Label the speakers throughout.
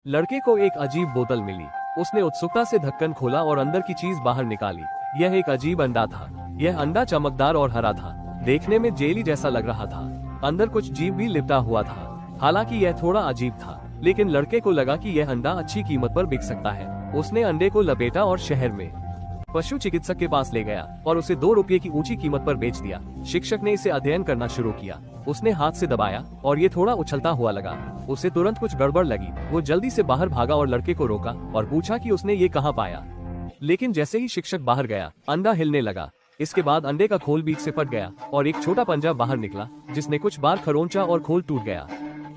Speaker 1: लड़के को एक अजीब बोतल मिली। उसने उत्सुकता से ढक्कन खोला और अंदर की चीज बाहर निकाली। यह एक अजीब अंडा था। यह अंडा चमकदार और हरा था, देखने में जेली जैसा लग रहा था। अंदर कुछ जीव भी लिपटा हुआ था। हालांकि यह थोड़ा अजीब था, लेकिन लड़के को लगा कि यह अंडा अच्छी कीमत पर बिक सकता है। उसने अंडे को लपेटा और शहर में पशु चिकित्सक के पास ले गया और उसे 2 रुपये की ऊंची कीमत पर बेच दिया। शिक्षक ने इसे अध्ययन करना शुरू किया। उसने हाथ से दबाया और ये थोड़ा उछलता हुआ लगा। उसे तुरंत कुछ गड़बड़ लगी। वो जल्दी से बाहर भागा और लड़के को रोका और पूछा कि उसने ये कहाँ पाया। लेकिन जैसे ही शिक्षक बाहर गया, अंडा हिलने लगा। इसके बाद अंडे का खोल बीच से फट गया और एक छोटा पंजा बाहर निकला, जिसने कुछ बार खरोंचा और खोल टूट गया।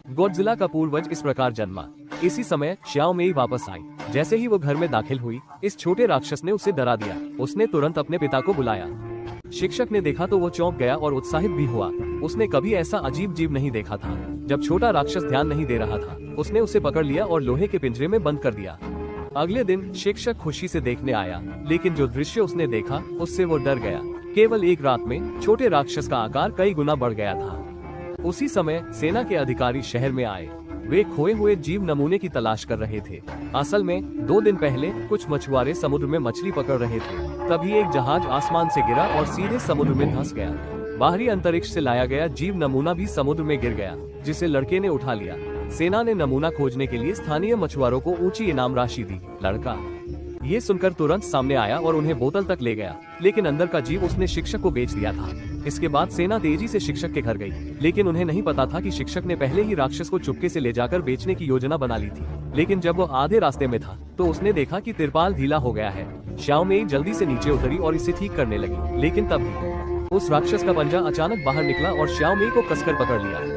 Speaker 1: गॉडजिला का पूर्वज इस प्रकार जन्मा। इसी समय श्याओ मेई वापस आई। जैसे ही वो घर में दाखिल हुई, इस छोटे राक्षस ने उसे डरा दिया। उसने तुरंत अपने पिता को बुलाया। शिक्षक ने देखा तो वो चौंक गया और उत्साहित भी हुआ। उसने कभी ऐसा अजीब जीव नहीं देखा था। जब छोटा राक्षस ध्यान नहीं दे रहा था, उसने उसे पकड़ लिया और लोहे के पिंजरे में बंद कर दिया। अगले दिन शिक्षक खुशी से देखने आया, लेकिन जो दृश्य उसने देखा उससे वो डर गया। केवल एक रात में छोटे राक्षस का आकार कई गुना बढ़ गया था। उसी समय सेना के अधिकारी शहर में आए। वे खोए हुए जीव नमूने की तलाश कर रहे थे। असल में 2 दिन पहले कुछ मछुआरे समुद्र में मछली पकड़ रहे थे। तभी एक जहाज आसमान से गिरा और सीधे समुद्र में धंस गया। बाहरी अंतरिक्ष से लाया गया जीव नमूना भी समुद्र में गिर गया, जिसे लड़के ने उठा लिया। सेना ने नमूना खोजने के लिए स्थानीय मछुआरों को ऊंची इनाम राशि दी। लड़का ये सुनकर तुरंत सामने आया और उन्हें बोतल तक ले गया, लेकिन अंदर का जीव उसने शिक्षक को बेच दिया था। इसके बाद सेना तेजी से शिक्षक के घर गई, लेकिन उन्हें नहीं पता था कि शिक्षक ने पहले ही राक्षस को चुपके से ले जाकर बेचने की योजना बना ली थी। लेकिन जब वो आधे रास्ते में था, तो उसने देखा कि तिरपाल ढीला हो गया है। श्याओ मेई जल्दी से नीचे उतरी और इसे ठीक करने लगी, लेकिन तब भी उस राक्षस का पंजा अचानक बाहर निकला और श्याओ मेई को कसकर पकड़ लिया।